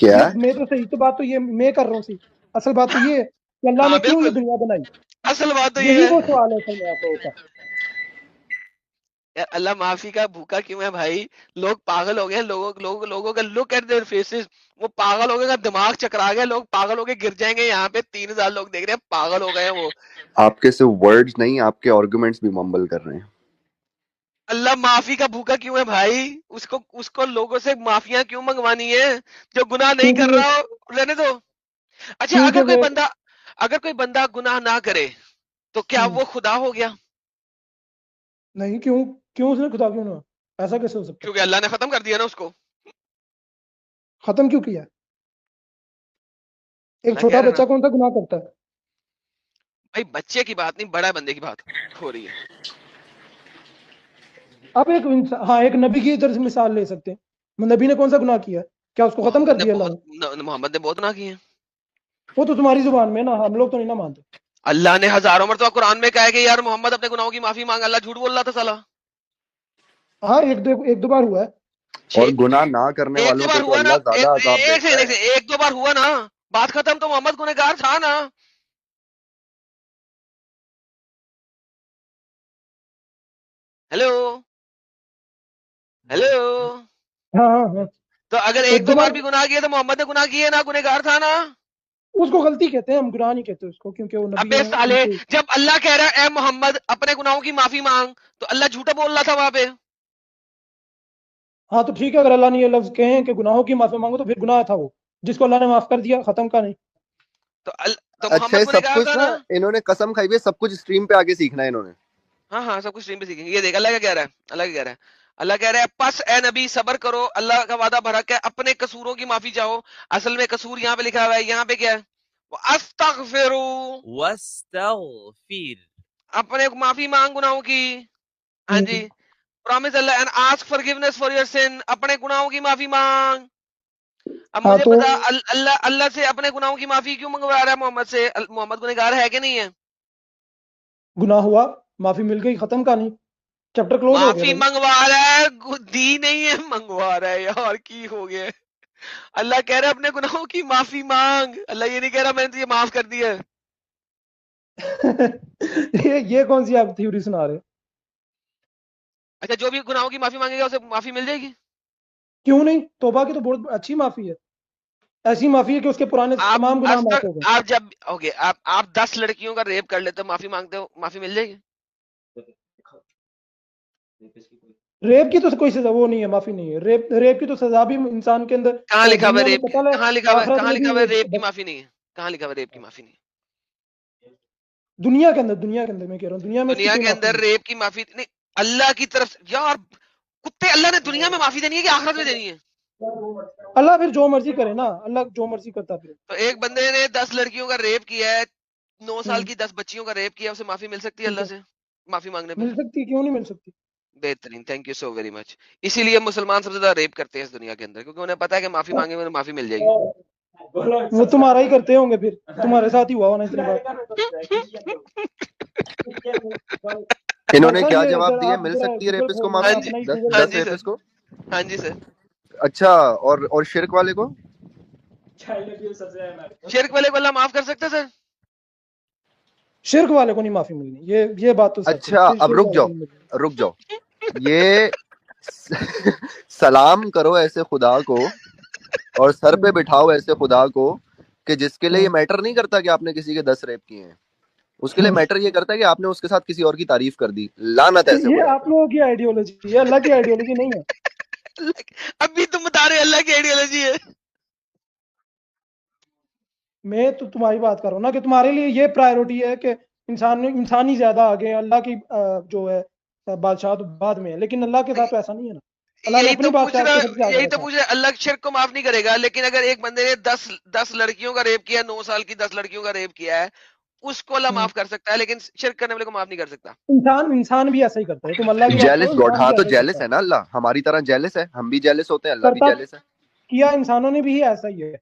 کیا میں تو صحیح تو بات تو یہ میں کر رہا ہوں سی اصل بات تو یہ ہے کہ اللہ ہاں نے کیوں یہ بالکل دنیا بنائی اصل بات تو یہ یہی ہے وہ سوال ہے اصل میں آپ لوگوں کا یار اللہ معافی کا بھوکا کیوں ہے بھائی لوگ پاگل ہو گئے لوگوں کا لک ایٹ دیئر فیسز وہ پاگل ہو گئے دماغ چکرا گیا لوگ پاگل ہو کے گر جائیں گے یہاں پہ 3000 لوگ دیکھ رہے ہیں پاگل ہو گئے ہیں وہ آپ کے صرف ورڈز نہیں آپ کے آرگومنٹس بھی ممبل کر رہے ہیں اللہ معافی کا بھوکا کیوں ہے بھائی اس کو لوگوں سے معافیاں کیوں منگوانی ہے جو گناہ نہیں کر رہا ہو رہنے دو اچھا اگر کوئی بندہ گناہ نہ کرے تو کیا وہ خدا ہو گیا نہیں کیوں اس نے خدا کیوں نہ ایسا کیسے ہو سکتا کیونکہ اللہ نے ختم کر دیا نا اس کو ختم کیوں کیا ایک اللہ چھوٹا کہہ رہے بچہ نا کون سا گناہ کرتا ہے بھائی بچے کی بات نہیں بڑا بندے کی بات ہو رہی ہے آپ ایک نبی کی طرف سے مثال لے سکتے ہیں نبی نے کون سا گناہ کیا کیا اس کو ختم کر دیا اللہ نے محمد نے بہت گناہ کیے ہیں وہ تو تمہاری زبان میں نا ہم لوگ تو نہیں نا مانتے اللہ نے ہزاروں مرتبہ قرآن میں کہا ہے کہ یار محمد اپنے گناہوں کی معافی مانگ اللہ جھوٹ بول رہا تھا سالا ہاں ایک دو بار ہوا ہے اور گناہ نہ کرنے ایک والوں دو کو بار تو ہوا نا اللہ زیادہ عذاب دیتا ہے ایک دو بار ہوا نا بات ختم تو محمد گنہگار تھا نا ہیلو ہاں تو اگر ایک دو بار بھی گناہ کیے تو محمد نے گناہ کیے نا گنہگار تھا نا اس کو غلطی کہتے ہیں ہم گناہ نہیں کہتے اس کو کیونکہ وہ نبی ابے ہیں سالے جب اللہ کہہ رہا ہے اے محمد اپنے گناہوں کی معافی مانگ تو اللہ جھوٹا بول رہا تھا وہاں پہ ہاں تو ٹھیک ہے اگر اللہ نے یہ لفظ کہیں کہ گناہوں کی معافی مانگو تو پھر گناہ تھا وہ جس کو اللہ نے معاف کر دیا ختم کا نہیں تو اچھا محمد یہ سب گنہگار کچھ تھا نا نا انہوں نے قسم کھائی ہوئی ہے سب کچھ اسٹریم پہ آگے سیکھنا ہے انہوں نے ہاں سب کچھ اسٹریم پہ سیکھیں گے یہ دیکھ اللہ کیا کہہ رہا ہے اللہ کہہ رہا ہے پس اے نبی صبر کرو اللہ کا وعدہ بھرک ہے اپنے قصوروں کی معافی چاہو اصل میں قصور یہاں پہ لکھا ہوا ہے یہاں پہ کیا ہے واستغفر اپنے معافی مانگ گناہوں کی ہاں جی promise Allah and ask forgiveness for your sin اپنے گناہوں کی معافی مانگ اب مجھے تو بتا اللہ سے اپنے گناہوں کی معافی کیوں منگوا رہا ہے محمد سے محمد گنہگار ہے کہ نہیں ہے گناہ ہوا معافی مل گئی ختم کا نہیں چیپٹر کلوز ہو گیا معافی بھائی منگوا رہا ہے دی نہیں ہے منگوا رہا ہے یار کی ہو گیا اللہ کہہ رہا ہے اپنے گناہوں کی معافی مانگ اللہ یہ نہیں کہہ رہا میں نے تجھے معاف کر دیا یہ کون سی آپ تھیوری سنا رہے اچھا جو بھی گناہوں کی معافی مانگے گا اسے معافی مل جائے گی کیوں نہیں توبہ کی تو بہت اچھی معافی ہے ایسی معافی ہے کہ اس کے پرانے تمام گناہ معاف ہو گئے آپ جب اوکے آپ 10 لڑکیوں کا ریپ کر لیتے ہو معافی مانگتے ہو معافی مل جائے گی ریپ کی تو کوئی سزا وہ نہیں ہے معافی نہیں ہے ریپ کی تو سزا بھی انسان کے اندر کہاں لکھا ہوا دنیا میں ریپ قتل ہے کہاں لکھا آخرت میں بھی ہوا ریپ کی معافی نہیں ہے کہاں لکھا ہوا ریپ کی معافی نہیں ہے دنیا کے اندر میں کہہ رہا ہوں دنیا میں اس کی دنیا کوئی کے معافی اندر نہیں ریپ کی معافی نہیں اللہ کی طرف یار کتے اللہ نے دنیا میں معافی دینی ہے کہ آخرت میں دینی ہے اللہ پھر جو مرضی کرے نا اللہ جو مرضی کرتا پھر تو ایک بندے نے 10 لڑکیوں کا ریپ کیا ہے 9 سال کی 10 بچیوں کا ریپ کیا اسے معافی مل سکتی ہے اللہ سے معافی مانگنے پہ مل سکتی کیوں نہیں مل سکتی بہترین thank you so very much اسی لیے مسلمان سب سے زیادہ ریپ کرتے ہیں اس دنیا کے اندر کیونکہ انہیں پتا ہے کہ معافی مانگے انہیں معافی مل جائے گی وہ تمہارا ہی کرتے ہوں گے پھر تمہارے ساتھ ہی ہوا ہونا اتنی بات انہوں نے کیا جواب دیا مل سکتی ہے ریپس کو ہاں معافی جی 10 ریپس کو ہاں جی سر اچھا اور شرک والے کو شرک والے کو اللہ معاف کر سکتے سر شرک والے کو نہیں معافی ملنی یہ بات تو سچ ہے اچھا اب رک جاؤ یہ سلام کرو ایسے خدا کو اور سر پہ بٹھاؤ ایسے خدا کو کہ جس کے لیے یہ میٹر نہیں کرتا کہ آپ نے کسی کے 10 ریپ کیے ہیں اس کے لیے میٹر یہ کرتا ہے کہ آپ نے اس کے ساتھ کسی اور کی تعریف کر دی لعنت ایسے یہ خدا آپ لوگوں کی آئیڈیولوجی ہے اللہ کی آئیڈیولوجی نہیں ہے ابھی تم بتا رہے اللہ کی آئیڈیالوجی ہے میں تو تمہاری بات کر رہا ہوں نا کہ تمہارے لیے یہ پرائیورٹی ہے کہ انسانی زیادہ آگے اللہ کی جو ہے بادشاہ تو بعد میں ہے لیکن اللہ کے ساتھ تو ایسا نہیں ہے نا اللہ نے اپنی بادشاہ کو سب سے آگے رکھا پوچھ رہا اللہ شرک کو معاف نہیں کرے گا لیکن اگر ایک بندے نے 10 لڑکیوں کا ریپ کیا 9 سال کی 10 لڑکیوں کا ریپ کیا ہے اس کو اللہ معاف کر سکتا ہے لیکن شرک کرنے والے کو معاف نہیں کر سکتا انسان بھی ایسا ہی کرتا ہے تم اللہ کی بات جیلس کرو گاڈ انسان ہاں بھی تو ایسا ہی جیلس کرتا ہے نا اللہ ہماری طرح جیلس ہے ہم بھی جیلس ہوتے ہیں اللہ بھی کرتا جیلس ہے کیا انسانوں نے بھی ایسا ہی ہے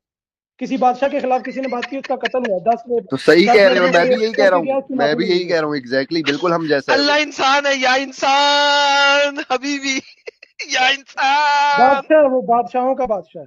کسی بادشاہ کے خلاف کسی نے بات کی اس کا قتل ہوا 10 تو صحیح کہہ رہے ہو میں بھی یہی کہہ رہا کر کے ہوں اس کی معافی مل گئی ایگزیکٹلی بالکل ہم جیسا ہے وہ اللہ انسان ہے یا انسان حبیبی یا انسان بادشاہ وہ بادشاہوں کا بادشاہ ہے